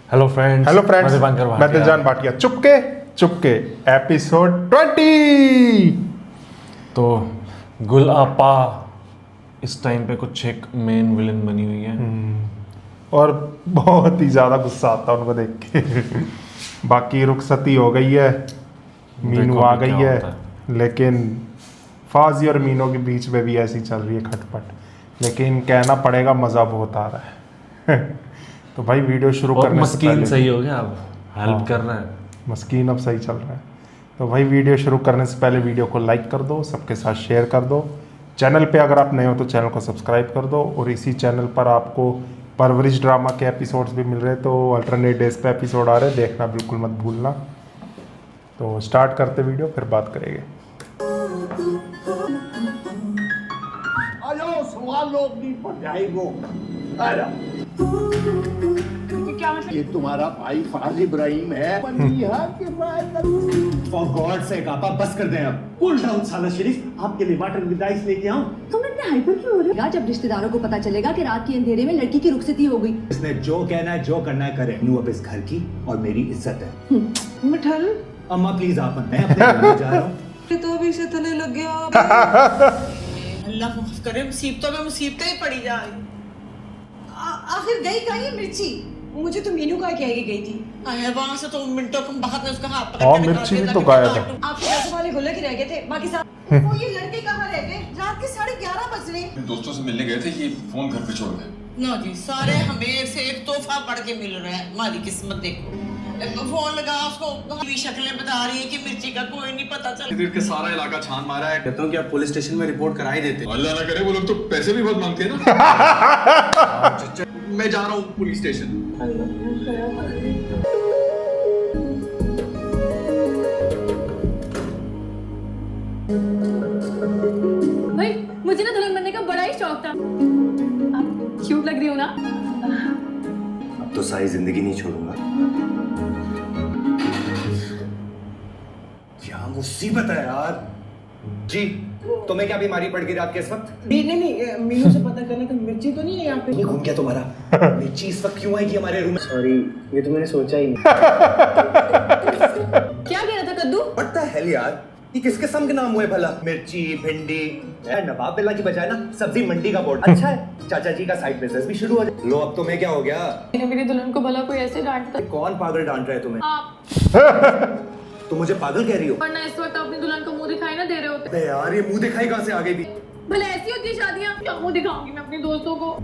Hello friends, मैं दिलजान Bhatia. Chupke Chupke episode 20। तो गुल आपा इस टाइम पे कुछ एक मेन विलन बनी हुई है। और बहुत ही ज़्यादा गुस्सा आता है उनको देख के। बाकी रुखसती हो गई है, मीनू देखो आ अभी गई क्या है, होता है। लेकिन फाजी और मीनू के बीच में भी ऐसी चल रही है खटपट। लेकिन कहना पड़ेगा मज़ा बहुत आ रहा है। तो भाई वीडियो शुरू और करने से मस्कीन पहले सही हो गया, अब हेल्प हाँ। कर रहा है। मस्कीन अब सही चल रहा है। तो भाई वीडियो शुरू करने से पहले वीडियो को लाइक कर दो, सबके साथ शेयर कर दो। चैनल पे अगर आप नए हो तो चैनल को सब्सक्राइब कर दो। और इसी चैनल पर आपको परवरिश ड्रामा के एपिसोड्स भी मिल रहे हैं, तो अल्टरनेट डेज पे एपिसोड आ रहे हैं, देखना बिल्कुल मत भूलना। तो स्टार्ट करते वीडियो, फिर बात करेंगे। आयो सवाल लोग नहीं पड़ जाएगो। क्या मतलब? ये तुम्हारा भाई फराज इब्राहिम है। फॉर गॉड सेक आपा बस कर दें अब। कूल डाउन साला शरीफ, आपके लिए वाटर विद आइस लेके आऊं। तुम इतने हाइपर क्यों हो रहे हो? जब रिश्तेदारों को पता चलेगा कि रात के अंधेरे में लड़की की रुखसती हो गई। इसने जो कहना है जो करना है करे। नू अब इस घर की और मेरी इज्जत है। मिठल अम्मा प्लीज आप, मैं अपने घर में जा रहा हूँ। तो अभी से तले लग गया। अल्लाह माफ करे, मुसीबतों में मुसीबतें ही पड़ी जा रही। आखिर गई कहाँ ये मिर्ची? मुझे तो मीनू का कह के गई थी। अरे वहाँ से तो मिनटों के बाद में उसका हाथ हाँ, मिर्ची भी तो गायब है। आपके पैसे वाले गुल्ले के रह गए थे, बाकी सब वो ये लड़के कहाँ रह गए? रात के 11:30 बज रहे। दोस्तों से मिलने गए थे कि फोन घर पे छोड़ गए। ना जी, सारे हमें से एक तोहफा पढ़ के मिल रहा है। हमारी किस्मत देखो, फोन लगा उसको, भी शक्लें बता रही है कि मिर्ची का कोई नहीं पता चल। फिर के सारा इलाका छान मारा है। कहता हूँ कि आप पुलिस स्टेशन में रिपोर्ट करा ही देते। अल्लाह ना करे, वो लोग तो पैसे भी बहुत मांगते हैं ना। मैं जा रहा हूँ पुलिस स्टेशन। भाई मुझे ना दुल्हन बनने का बड़ा ही शौक था। आप क्यूट लग रही हो ना। अब तो सारी जिंदगी नहीं छोड़ूंगा। क्या मुसीबत है यार। जी तुम्हें क्या बीमारी पड़ गई रात के इस वक्त? नहीं, मीनू से पता करना था, मिर्ची तो नहीं है यहाँ पे। ये घूम गया तुम्हारा। मिर्ची इस वक्त क्यों आएगी हमारे रूम में? सॉरी, ये तो मैंने सोचा ही नहीं। क्या कह रहा था कद्दू? What the hell यार, ये किस किस्म के नाम हुए भला? मिर्ची, भिंडी। नवाब बिल्ला की बजाय ना सब्जी मंडी का बोर्ड अच्छा है। चाचा जी का साइड बिजनेस भी शुरू हो जाए। लो अब तुम्हें क्या हो गया? मेरी दुल्हन को भला कोई ऐसे डांटता? कौन पागल डांट रहा है तुम्हें? आप। तुम मुझे पागल कह रही हो? वरना इस वक्त अपनी दुल्हन को मुंह दिखाई ना दे रहे होते। अबे यार, ये मुंह दिखाई कहाँ से आ गई भी? भले ऐसी होती है शादियां। क्या मुंह दिखाऊंगी मैं अपने दोस्तों को?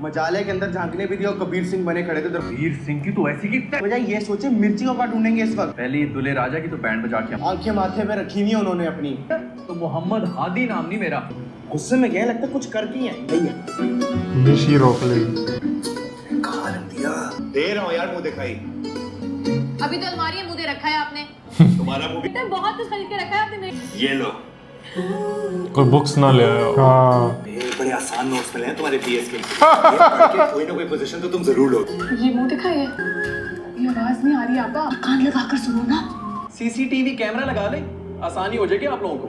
मजाले के अंदर झांकने भी दिया और कबीर सिंह बने खड़े थे। कबीर सिंह की तो ऐसी की बजाय ये सोचे मिर्ची को कहाँ ढूंढेंगे इस वक्त। पहले दुल्हे राजा की तो बैंड बजा के आंखें माथे पे रखी हुई है उन्होंने अपनी। तो मोहम्मद हादी नाम नहीं मेरा। गुस्से में गए, लगता कुछ करती हैं। निशी रोक लेगी। कहाँ रख दिया? दे रहा हूँ यार मुंह दिखाई। अभी तो अलमारी में मुंह दे रखा है आपने। तुम्हारा मुंह भी। बेटा बहुत कुछ खरीद के रखा है आपने। ये लो। कोई बुक्स ना ले आयो। हाँ, ये बड़े आसान नोट्स मिले हैं तुम्हारे पीएस के। ये पढ़ के कोई ना कोई पोजीशन तो तुम जरूर लोगे। ये मुंह दिखाई है। ये आवाज नहीं आ रही आपा। कान लगा कर सुनो ना। सीसीटीवी कैमरा लगा ले, आसानी हो जाएगी आप लोगों को।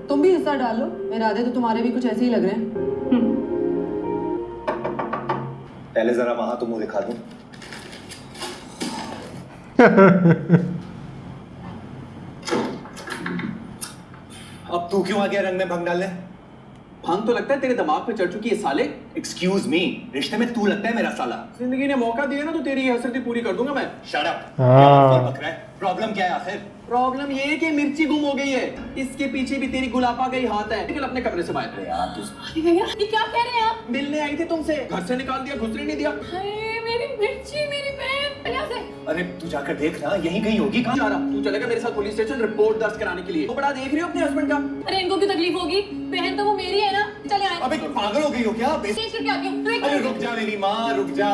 तुम भी हिस्सा डालो। मेरे आधे तो तुम्हारे भी कुछ ऐसे ही लग रहे हैं। पहले जरा वहां तो मुंह दिखा दूं। अब तू क्यों आ गया रंग में भंग डालने? भांग तो लगता है तेरे दिमाग पे चढ़ चुकी है साले। एक्सक्यूज मी, रिश्ते में तू लगता है मेरा साला। जिंदगी ने मौका दिया ना तो तेरी ये हसरती पूरी कर दूंगा मैं। Shut up. हाँ। प्रॉब्लम क्या है आखिर? प्रॉब्लम ये है कि मिर्ची गुम हो गई है। इसके पीछे भी तेरी गुलापा गई हाथ है। निकल अपने कमरे से बाहर। यार तू अरे भैया ये क्या कह रहे हैं आप? मिलने आई थी तुमसे, घर से निकाल दिया, घुसने नहीं दिया। हाय मेरी मिर्ची, मेरी बहन। यहाँ से अरे तू जाकर देख ना, यहीं कहीं होगी। कहाँ जा रहा? तू चलेगा मेरे साथ पुलिस स्टेशन रिपोर्ट दर्ज कराने के लिए। तो बड़ा देख रही हो अपने हस्बैंड का। अरे इनको क्यों तकलीफ होगी? बहन तो वो मेरी है ना। चले आए। अबे पागल हो गई हो क्या? चेंज करके आती हूँ। अरे रुक जा मेरी माँ, रुक जा।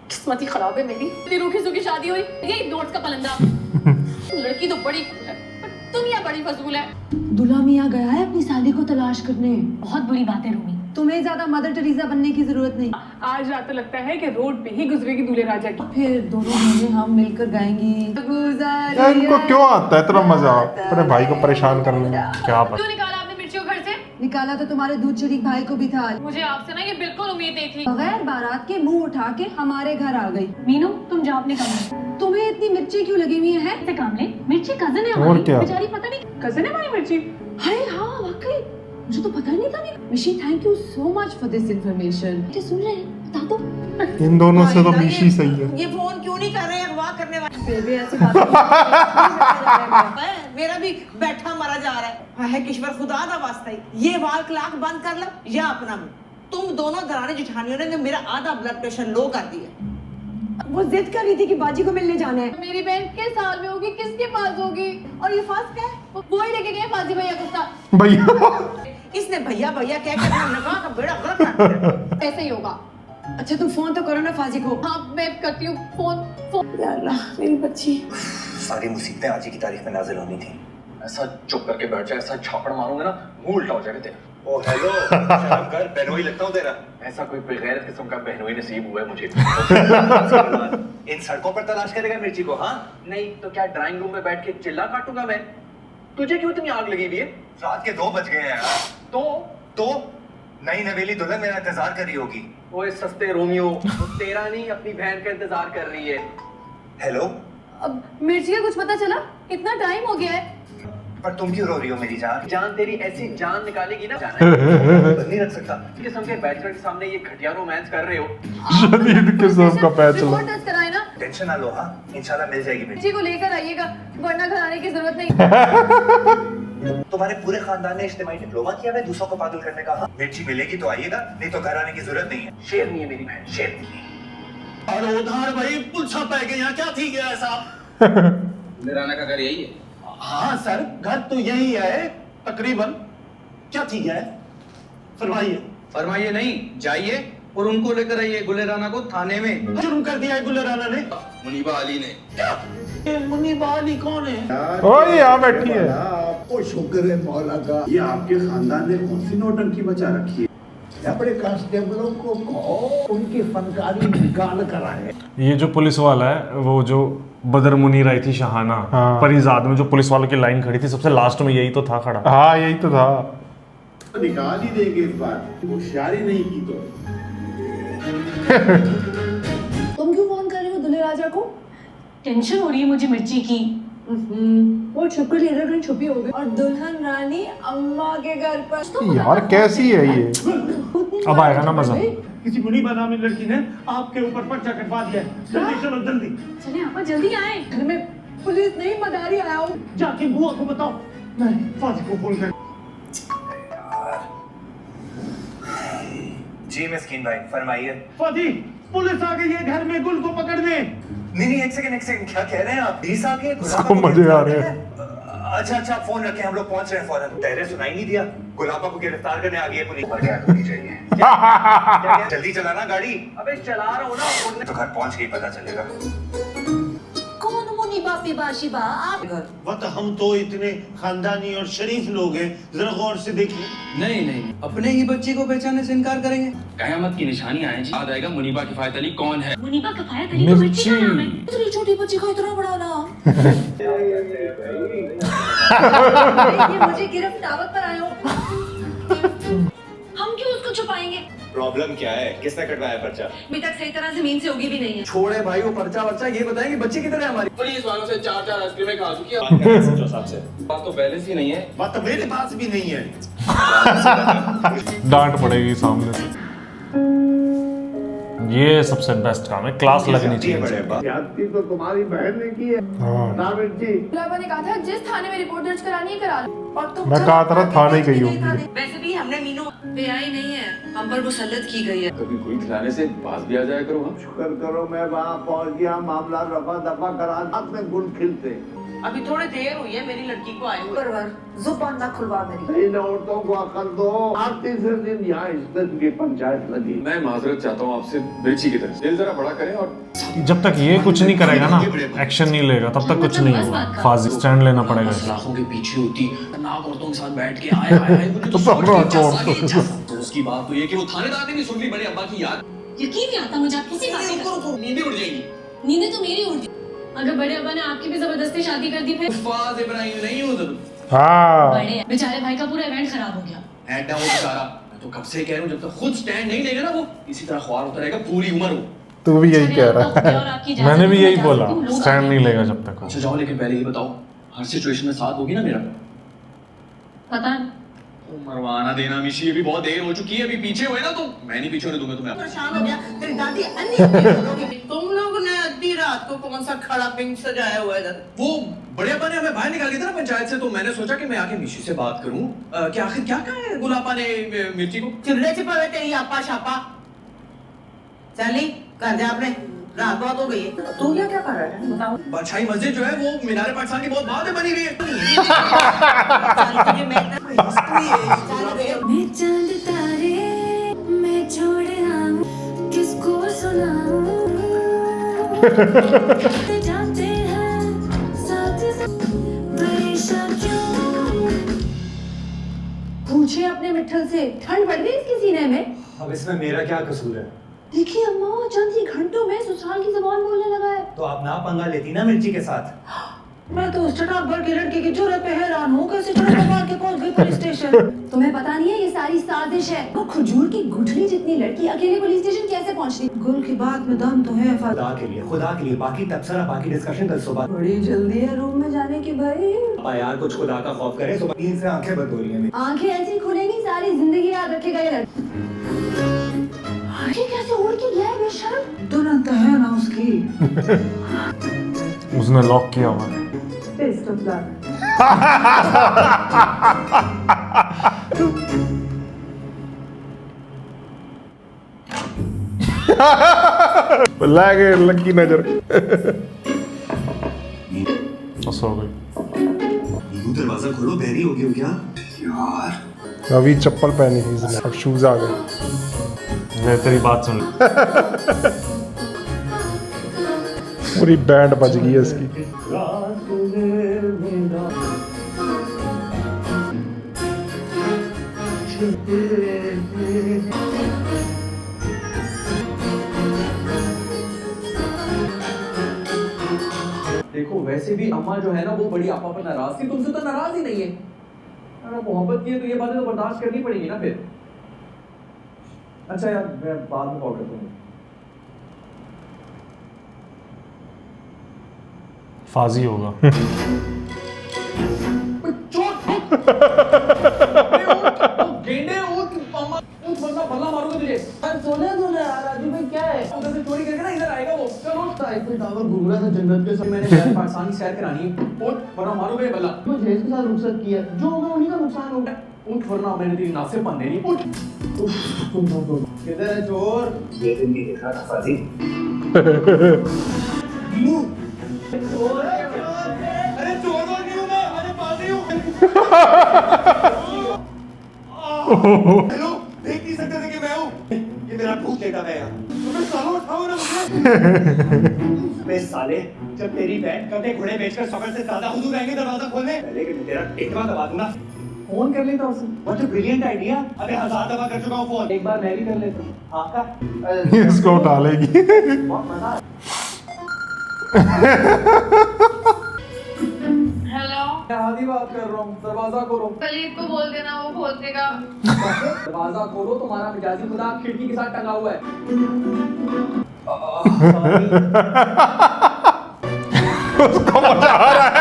किस्मत ही खराब है मेरी। इतनी रूखी सूखी शादी हुई, यही नोट्स का पलंदा। लड़की तो बड़ी cool है, पर दुनिया बड़ी फजूल है। दूल्हा मियाँ गया है अपनी साली को तलाश करने। बहुत बुरी बात है रूमी। तुम्हें ज्यादा मदर टेरेसा बनने की जरूरत नहीं। आज रात तो लगता है कि रोड पे ही गुजरेगी दूल्हे राजा की। फिर दोनों बहनें हम मिलकर गाएंगी यार इनको क्यों आता है इतना मजा अपने भाई को परेशान करने में? क्या पता। क्यों निकाला आपने मिर्ची को घर से? निकाला तो तुम्हारे दूध शरीक भाई को भी था। मुझे आपसे ना ये बिल्कुल उम्मीद नहीं थी। बगैर बारात के मुंह उठा के हमारे घर आ गई। मीनू तुम जाओ अपने कमरे। तुम्हें इतनी मिर्ची क्यों लगी हुई है? से काम ले। मिर्ची कजन है और हमारी। क्या? बेचारी पता नहीं कजन है हमारी मिर्ची। अरे हाँ वाकई, मुझे तो पता नहीं था। मिशी thank you so much for this information. ये सुन रहे हैं? बता दो। इन दोनों से तो मिशी सही है। ये फोन क्यों नहीं कर रहे हैं अगवा करने वाले? बेबी ऐसी बात नहीं। मेरा भी बैठा मरा जा रहा है। है किश्वर खुदा दा वास्ता ही ये वाल क्लाक बंद कर लो या अपना मुंह। तुम दोनों दरानी जिठानियों ने मेरा आधा ब्लड प्रेशर लो कर दिया। वो जिद कर रही थी कि बाजी को मिलने जाना है। मेरी बहन किस साल में होगी, किसके पास होगी? और ये फास्ट क्या है? वो ही लेके गए फाजी भैया को साथ। भैया इसने भैया भैया कह के नकाह का बेड़ा गर्क कर दिया। ऐसे ही होगा। अच्छा तुम फोन तो करो ना फाजी को। हाँ मैं करती हूँ फोन। या अल्लाह मेरी बच्ची। सारी मुसीबतें आज ही की तारीख में नाजिल होनी थी। ऐसा चुप करके बैठ जा, ऐसा छापड़ मारूंगा ना मुंह उल्टा हो जाएगा तेरा। ओ हेलो, शर्म कर, बहनोई लगता हूँ तेरा। ऐसा कोई बेगैरत किस्म का बहनोई नसीब हुआ है मुझे। इन सड़कों पर तलाश करेगा मिर्ची को? हाँ नहीं तो क्या ड्राइंग रूम में बैठ के चिल्ला काटूंगा मैं? तुझे क्यों इतनी आग लगी हुई है? रात के 2 बज गए हैं यार। तो नई नवेली दुल्हन मेरा इंतजार कर रही होगी। ओए सस्ते रोमियो, वो तेरा नहीं अपनी बहन का इंतजार कर रही है। हेलो, अब मिर्ची का कुछ पता चला? इतना टाइम हो गया है। पर तुम क्यों रो रही हो मेरी जान? जान तेरी ऐसी जान निकालेगी ना। जाना नहीं रख सकता। किस्म के बैचलर के सामने ये घटिया रोमांस कर रहे हो। शदीद किस्म का पैचला। रिपोर्ट दर्ज कराए ना। टेंशन ना लो, हाँ इंशाल्लाह मिल जाएगी मिर्ची। मिर्ची को लेकर आइएगा वरना घर आने की जरूरत नहीं। तुम्हारे पूरे खानदान ने इज्तिमाई डिप्लोमा किया है दूसरों को पागल करने का। हाँ? मिर्ची मिलेगी तो आइएगा, नहीं तो घर आने की जरूरत नहीं है। शेर नहीं है मेरी बहन, शेर नहीं है। और उधार भाई पुलसा पै गए यहाँ क्या थी गया ऐसा? मेरा का घर यही है। हाँ सर घर तो यही है तकरीबन। क्या थी गया? फरमाइए। फरमाइए नहीं, जाइए और उनको लेकर आइए गुले राना को थाने में। जुर्म कर दिया है गुल राना ने। मुनीबा अली ने। क्या? ये मुनीबा अली कौन है? ओए यहाँ बैठी है। आपको शुक्र है मौला का, ये आपके खानदान ने कौन सी नौटंकी बचा रखी है। अपने कांस्टेबलों को कहो उनकी फनकारी निकाल कर आए। ये जो पुलिस वाला है वो जो बदर मुनीर आई थी शहाना हाँ। परिजाद में जो पुलिस वालों की लाइन खड़ी थी सबसे लास्ट में यही तो था खड़ा। हाँ यही तो था। तो निकाल ही देंगे इस बार, होशियारी नहीं की तो। तुम क्यों फोन कर रही हो दूल्हे राजा को? टेंशन हो रही है मुझे मिर्ची की। वो छुप कर इधर कहीं छुपी हो गई और दुल्हन रानी अम्मा के घर पर। यार कैसी है ये? अब आएगा ना मजा। किसी मुनीबा नामी लड़की ने आपके ऊपर पर्चा कटवा दिया है। जल्दी चलो जल्दी। चले आप जल्दी आए। घर में पुलिस नहीं मदारी आया हूँ। जाके बुआ को बताओ, मैं फाजी को फोन कर। जी मिस्कीन भाई फरमाइए। फाजी पुलिस आ गई है घर में गुल को पकड़ने। नहीं एक सेकंड क्या कह रहे हैं आप? 20 आ गए? इसको मजे आ रहे हैं। अच्छा फोन रखें, हम लोग पहुंच रहे हैं फौरन। पहले सुनाई नहीं दिया, गुलाबा को गिरफ्तार करने आ गई है पुलिस। पर क्या होनी चाहिए? क्या जल्दी चलाना गाड़ी। अबे चला रहा हूँ ना। तो घर पहुंच के ही पता चलेगा। कौन मुनी बापी बाशिबा आप घर? वत हम तो इतने खानदानी और शरीफ लोग हैं, जरा गौर से देखिए। नहीं, अपने ही बच्चे को पहचानने से इनकार करेंगे? कयामत की निशानियां हैं जी। याद आएगा मुनीबा किफायत अली कौन है? मुनीबा कफायत अली तो मिर्ची का नाम है। इतनी छोटी बच्ची का इतना बड़ा नाम। ये मुझे गिरफ्तार पर आए हो। हम क्यों उसको छुपाएंगे? प्रॉब्लम क्या है? किसने कटवाया पर्चा? अभी तक सही तरह जमीन से उगी भी नहीं है। छोड़े भाई वो पर्चा वर्चा, ये बताएंगे बच्चे किधर है हमारी? पुलिस वालों से 4 आइसक्रीमें खा चुकी है। बात तो बैलेंस ही नहीं है। बात तो मेरे पास भी नहीं है। डांट पड़ेगी सामने से। ये सबसे बेस्ट काम है, क्लास लगनी चाहिए। जाती तो तुम्हारी बहन ने की है ना मिर्ची। गुलाबा ने कहा था जिस थाने में रिपोर्ट दर्ज करानी है करा लो। और तुम मैं कहा था थाने गई होगी। वैसे भी हमने मीनू बेआई नहीं है, हम पर मुसल्लत की गई है। कभी कोई खिलाने से पास भी आ जाया करो। हम शुक्र करो मैं वहाँ पहुँच गया, मामला रफा दफा करा, अपने गुल खिलते। अभी थोड़ी देर हुई है मेरी लड़की को आए हुए। परवर जुबान ना खुलवा मेरी। इन औरतों को अकल दो। आज तीसरे दिन यहाँ इज्जत की पंचायत लगी। मैं माजरत चाहता हूँ आपसे मिर्ची की तरफ। दिल जरा बड़ा करें और जब तक ये कुछ नहीं करेगा ना, एक्शन नहीं लेगा, तब तक कुछ नहीं होगा। फाजी स्टैंड लेना पड़ेगा। लाखों के पीछे होती नाक औरतों के साथ बैठ के आए मुझे तो उसकी बात तो ये कि वो थानेदार ने भी सुन ली बड़े अब्बा की याद। यकीन नहीं आता मुझे आप किसी बात का। नींदें उड़ जाएंगी। नींदें तो मेरी उड़ती। अगर बड़े अब्बा ने आपकी भी जबरदस्ती शादी कर दी फिर? फाज इब्राहिम नहीं हो जरूर। हाँ बड़े बेचारे भाई का पूरा इवेंट खराब हो गया। ऐडा वो बेचारा, मैं तो कब से कह रहा हूँ जब तक खुद स्टैंड नहीं लेगा ना वो इसी तरह ख्वार होता रहेगा पूरी उम्र वो। तू भी यही कह रहा है। है। मैंने भी यही बोला, स्टैंड नहीं लेगा जब तक वो। अच्छा जाओ, लेकिन पहले ये बताओ हर सिचुएशन में साथ होगी ना मेरा? पता नहीं। मरवाना देना मिशी, अभी बहुत देर हो चुकी है, अभी पीछे हुए ना तो मैं नहीं पीछे होने दूंगा तुम्हें। परेशान हो गया तेरी दादी अन्नी। तुम लोग ने आधी रात को कौन सा खड़ा पिंक सजाया हुआ है इधर? वो बड़े अब्बा ने हमें बाहर निकाल दिया था ना पंचायत से, तो मैंने सोचा कि मैं आके मिशी से बात करूं कि आखिर क्या कहा है गुलापा ने मिर्ची को। चिल्ले चिपा तेरी आपा छापा। चली कर दे आपने, रात बहुत हो गई है। तू क्या कर रहा है बताओ? बादशाही मस्जिद जो है वो मीनार पाकिस्तान की बहुत बाद में बनी हुई है। मैं चांद तारे मैं छोड़ किसको सुनाऊं जाते हैं साथ परेशान क्यों। पूछे अपने मिठल से, ठंड बढ़ गई इसके सीने में? अब इसमें मेरा क्या कसूर है? देखिए अम्मा चंद ही घंटों में ससुराल की जुबान बोलने लगा है। तो आप ना पंगा लेती ना मिर्ची के साथ। मैं तो उस चटाक भर के लड़के की जुर्रत पे हैरान हूँ, कैसे चटाक मार के पहुंच गई पुलिस स्टेशन। तुम्हें पता नहीं है ये सारी साजिश है। वो खजूर की गुठली जितनी लड़की अकेले पुलिस स्टेशन कैसे पहुंची? गुल की बात में दम तो है। खुदा के लिए बाकी तबसरा बाकी डिस्कशन कल सुबह। बड़ी जल्दी है रूम में जाने की भाई। अब यार कुछ खुदा का खौफ करे, सुबह नींद से आंखें बंद हो रही हैं। आंखें ऐसी खुलेंगी सारी जिंदगी याद रखेगा ये लड़का। ये कैसे उड़ के गया है बेशर्म? तुरंत है ना उसकी। उसने लॉक किया हुआ है। लागे लकी नजर। सो गई। दरवाजा खोलो, बहरी हो गई हो क्या यार? अभी चप्पल पहनी थी इसने, अब शूज आ गए। मैं तेरी बात सुन। पूरी बैंड बज गई है इसकी। देखो वैसे भी अम्मा जो है ना वो बड़ी आपा पर नाराज थी, तुमसे तो नाराज ही नहीं है। अगर मोहब्बत की है तो ये बातें तो बर्दाश्त करनी पड़ेगी ना फिर। अच्छा यार मैं बाद में कॉल करता हूँ। फाजी होगा। गेंडे उठ अम्मा उठ, वरना बल्ला मारूंगा तुझे। सोने सोने यार राजू भाई क्या है? उधर से चोरी करके ना इधर आएगा वो। चलो आईफिल टावर घूम रहा था जन्नत के साथ, मैंने यार पाकिस्तान की सैर करानी है। उठ वरना मारूंगा ये बल्ला। मुझे इसके साथ रुखसत किया, जो होगा उन्हीं का नुकसान होगा। उठ वरना मैंने तेरी नासिब बनने नहीं। उठ किधर है चोर? ये दिन नहीं देखा था फाजी। अरे चोर नहीं हूँ मैं, अरे फाजी हूँ। हेलो, देख नहीं सकते थे कि मैं हूँ? ये मेरा भूत लेटा है यहाँ। तुम्हें सालों उठाओ ना मुझे। बे साले, जब तेरी बहन कटे घोड़े बेचकर सफर से ज्यादा हुजूर आएंगे दरवाजा खोलने, पहले कि तेरा टिकवा दबा दूंगा। फोन कर लेता उसे। What a brilliant idea! अबे 1000 दफा कर चुका हूँ फोन। एक बार मैं भी कर लेता हूँ। हाँ का? इसको उठा लेगी। बहुत मजा आया। हेलो मैं आधी बात कर रहा हूँ, दरवाजा खोलो। कलीद को बोल देना वो खोल देगा। दरवाजा खोलो, तुम्हारा मिजाजी खुदा खिड़की के साथ टंगा हुआ है। उसको मजा आ रहा है।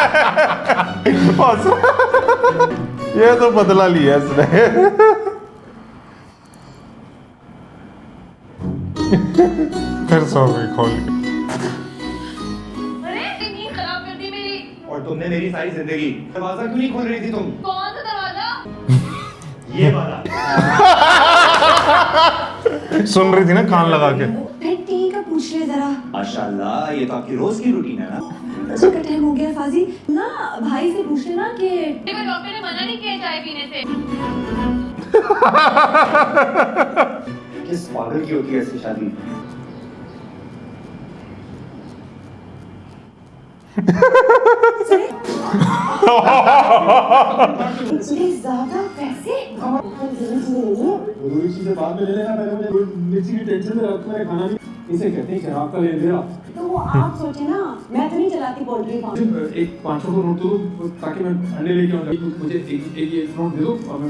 ये तो बदला लिया इसने। फिर सो गई खोल के। अरे नींद खराब कर दी मेरी। और तुमने मेरी सारी जिंदगी दरवाजा क्यों नहीं खोल रही थी तुम? कौन सा दरवाजा? ये वाला। सुन रही थी ना कान लगा के। टी का पूछ ले जरा। माशाल्लाह, ये तो आपकी रोज की रूटीन है ना? बच्चे का टाइम हो गया फाजी ना, भाई से पूछ लेना कि डॉक्टर ने मना नहीं किया चाय पीने से। किस पागल की होती है ऐसी शादी? ज्यादा पैसे जरूरी चीजें बाद में ले लेना, पहले मुझे मिर्ची की टेंशन में रात में खाना नहीं। इसे कहते हैं शराब का लेन देना। तो वो आप सोचे ना, मैं तो नहीं चलाती पोल्ट्री फार्म। एक 500 को नोट दो ताकि मैं अंडे लेके आऊँ। मुझे एक नोट दे दो और मैं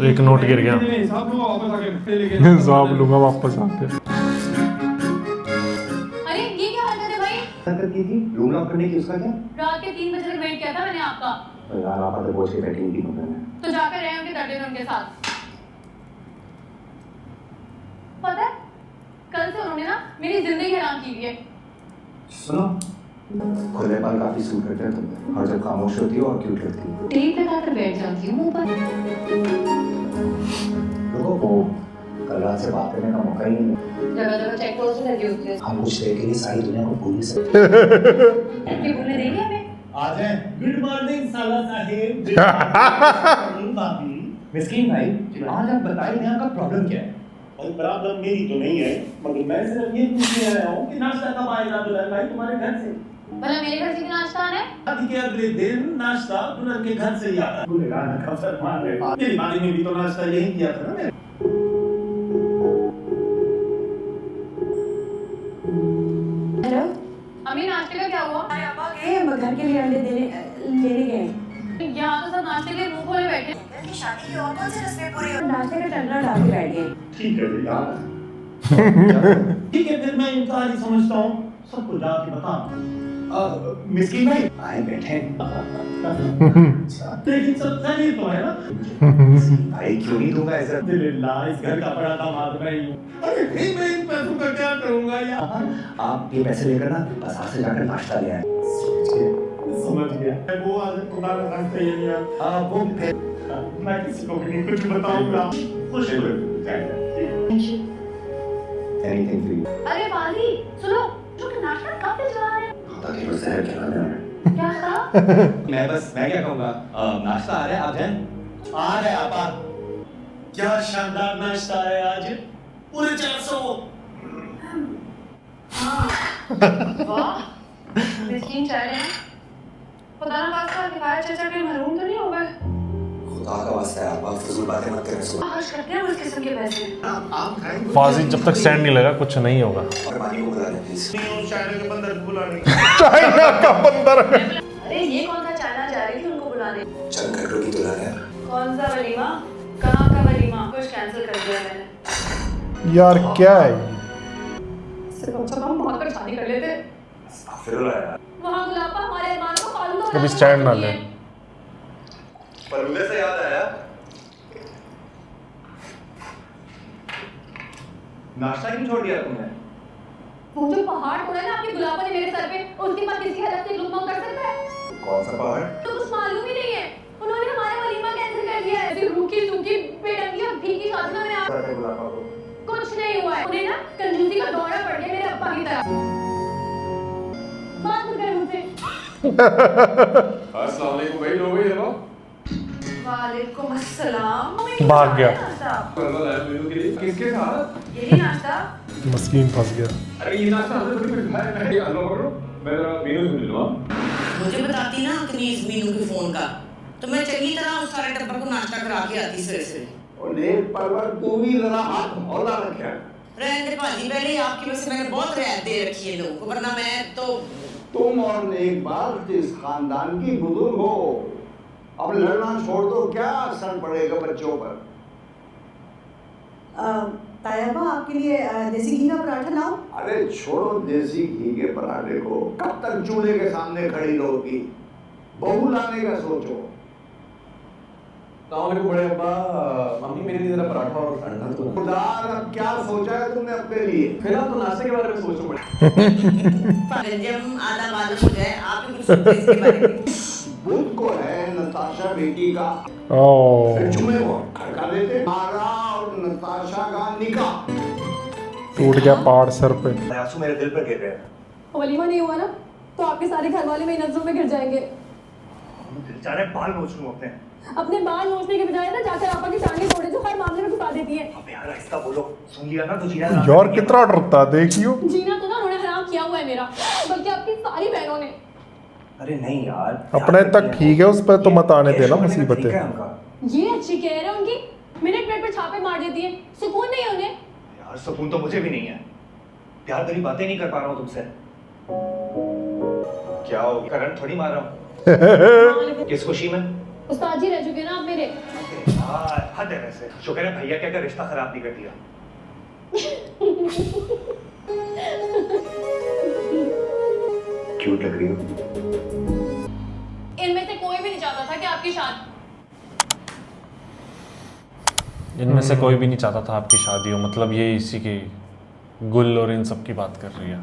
एक नोट गिर गया। हिसाब लूंगा वापस आके अंडे लेके। हिसाब लूंगा वापस आके। अरे ये क्या हरकत है भाई? कर की थी रूम लॉक करने की, उसका क्या? रात के 3 बजे तक वेट किया था मैंने आपका। यार आप तो बोझ के बैठी थी में। तो जाकर रहे होंगे डटे उनके साथ। पता है कल से उन्होंने ना मेरी जिंदगी हराम की हुई है। सुनो, खुलेपन काफी सूट करते हैं तुम्हें, और जब खामोश होती हो और क्यूट लगती हो। टेप लगाकर बैठ जाती हूँ मुंह पर। रुको, वो कल रात से बात करने का मौका ही नहीं। जगह जगह चेक पोस्ट लगी होती है। हम कुछ देर के लिए सारी दुनिया को भूल ही सकते। ये भूलने देंगे हमें? आ जाए। गुड मॉर्निंग साला साहेब। भाभी। मिस्कीन भाई, आज आप बताइए यहाँ का प्रॉब्लम क्या है? और प्रॉब्लम मेरी तो नहीं है, मगर मैं सिर्फ ये पूछने आया हूँ कि नाश्ता कब आएगा दुल्हन भाई तुम्हारे घर से? भला मेरे घर से भी नाश्ता आना है? शादी के अगले दिन नाश्ता दुल्हन के घर से ही आता है। गुलेगाना का फरमान है। मेरी मानी ने भी तो नाश्ता यही किया था ना। हेलो अम्मी, नाश्ते का क्या हुआ? अरे अब्बा गए घर के लिए अंडे लेने गए। यहाँ तो सब नाश्ते के लिए मुंह खोले बैठे। की शादी की और कौन से रस्में पूरी हो? नाश्ते का टंडरा डाल के बैठ गए। ठीक है बेटा। ठीक है, फिर मैं इनकार ही समझता हूँ, सबको जाके बता। मिस्कीन भाई आए बैठे। लेकिन सब सही तो है ना? भाई क्यों नहीं दूंगा ऐसा? अल्हम्दुलिल्लाह, इस घर का बड़ा दामाद मैं ही हूँ। अरे भाई, मैं इन पैसों का क्या करूँगा यार? आप ये पैसे लेकर ना बाजार से जाकर नाश्ता ले आए। समझ गया। वो आदत तुम्हारा रखते ही नहीं है। वो फिर मैं किसी को भी नहीं कुछ बताऊंगा। खुश हो एनीथिंग फॉर यू। अरे बाजी सुनो, जो नाश्ता कब से चला रहे हैं? ताकि वो जहर खिलाने आए। क्या कहा? मैं क्या कहूँगा, नाश्ता आ रहा है, आप जाएं। आ रहे आपा। क्या शानदार नाश्ता है आज, पूरे 400। वाह, बेहतरीन चाय है। खुदा ना खास्ता किफायत चचा के महरूम तो नहीं हो गए? खुदा का वास्ता है, आप फजूल बातें मत करें। सुनो, खर्च करते हैं उस किस्म के पैसे। आप खाएंगे? फाजी जब तक स्टैंड नहीं लगा कुछ नहीं होगा। और पानी को बुला लें प्लीज। चाइना के बंदर को बुला नहीं। चाइना का बंदर। अरे ये कौन सा चाइना जा रही थी उनको बुलाने? चल कटो की दुल्हन है। कौन सा वलीमा? कहाँ का वलीमा? कुछ कैंसिल कर दिया मैंने। यार क्या है ये? सिर्फ अच्छा हम वहाँ पर शादी कर लेते। फिरुल्लाह यार। वहाँ गुलाबा हमारे अरमान को फालूदा कभी स्टैंड ना ले। परवंदे से याद आया, नाश्ता क्यों छोड़ दिया तुमने? वो जो पहाड़ पड़ा ना आपके गुलाबा ने मेरे सर पे, उसके बाद किसी हालत से लुकमा कर सकता है? कौन सा पहाड़? तो कुछ मालूम ही नहीं है। उन्होंने हमारा वलीमा कैंसिल कर दिया है। ऐसी रूखी सूखी बेढंगी और फीकी शादी में मैंने कुछ नहीं हुआ है। उन्हें ना कंजूसी का दौरा पड़ गया मेरे अब्बा की तरह। बात कर मुझसे। अस्सलाम वालेकुम भाई, लो भाई देखो। वालेकुम अस्सलाम। भाग गया। किसके साथ? यही नाश्ता। मस्कीन फंस गया। अरे ये नाश्ता हमने थोड़ी कुछ खाया है। अल्लाह पकड़ो, मैं जरा मेनू सुन लूँ। मुझे बताती ना तमीज मीनू के फोन का, तो मैं चंगी तरह उस सारे टब्बर को नाश्ता करा के आती सवेरे सवेरे। और नेक परवर तू भी जरा हाथ हौला रखे। रहने भाजी, पहले ही आपकी वजह से मैंने बहुत रियायत दे रखी है लोगों को, वरना मैं तो तुम और नेक बात जिस खानदान की बुजुर्ग हो, अब लड़ना छोड़ दो, क्या असर पड़ेगा बच्चों पर? तायबा आपके लिए देसी घी का पराठा लाओ। अरे छोड़ो देसी घी के पराठे को, कब तक चूल्हे के सामने खड़ी रहोगी? बहू लाने का सोचो। सलाम बड़े अब्बा, मम्मी मेरे लिए जरा पराठा और अंडा तो। खुदा, अब क्या सोचा है तुमने अपने लिए? फिर आप तो नाश्ते के बारे में सोचो पड़े। जब आधा बालू हो जाए आप ही कुछ सोचो इसके बारे में। बुध को है नताशा बेटी का, ओह जुमे को खड़का देते। मारा और नताशा का निकाह। टूट गया पहाड़ सर पे। आंसू मेरे दिल पर गिर रहे हैं। वलीमा नहीं हुआ ना तो आपके सारे घर वाले मेरी नजरों में गिर जाएंगे। बेचारे बाल नोच लूं अपने बाल नोचने के बजाय ना जाकर आपा की टांगें तोड़े जो हर मामले में घुसा देती है। अब यार ऐसा बोलो, सुन लिया ना तो जीना। यार कितना डरता देखियो। जीना तो ना उन्होंने हराम किया हुआ है मेरा, बल्कि आपकी सारी बहनों ने। अरे नहीं यार, अपने तक ठीक है, उस पर तो मत आने देना मुसीबतें। ये अच्छी कह रहे हैं उनकी, मिनट मिनट पे छापे मार देती है, सुकून नहीं है उन्हें। यार सुकून तो मुझे भी नहीं है, प्यार भरी बातें नहीं कर पा रहा हूँ तुमसे। क्या हो, करंट थोड़ी मार रहा हूँ। किस खुशी में? उस्ताद जी रह चुके ना आप मेरे। यार हद है वैसे, शुक्र है भैया क्या रिश्ता खराब नहीं कर दिया। क्यूट लग रही हो। इनमें से कोई भी नहीं चाहता था कि आपकी शादी इनमें से कोई भी नहीं चाहता था आपकी शादी हो, मतलब ये इसी की गुल और इन सब की बात कर रही है।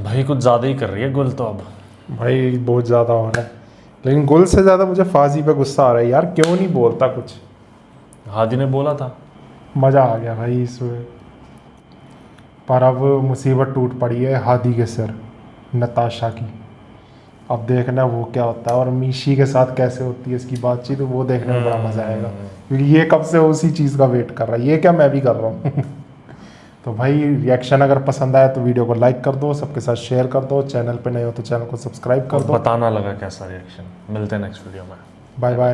भाई कुछ ज़्यादा ही कर रही है गुल तो अब। भाई बहुत ज़्यादा हो रहा है, लेकिन गुल से ज़्यादा मुझे फाजी पे गुस्सा आ रहा है यार, क्यों नहीं बोलता कुछ। हादी ने बोला था, मज़ा आ गया भाई इसमें, पर अब मुसीबत टूट पड़ी है हादी के सिर, नताशा की। अब देखना वो क्या होता है और मीशी के साथ कैसे होती है इसकी बातचीत, वो देखने में बड़ा मज़ा आएगा, क्योंकि ये कब से उसी चीज़ का वेट कर रहा है, ये क्या मैं भी कर रहा हूँ। तो भाई रिएक्शन अगर पसंद आया तो वीडियो को लाइक कर दो, सबके साथ शेयर कर दो, चैनल पे नए हो तो चैनल को सब्सक्राइब कर दो। बताना लगा कैसा रिएक्शन। मिलते हैं नेक्स्ट वीडियो में। Bye bye.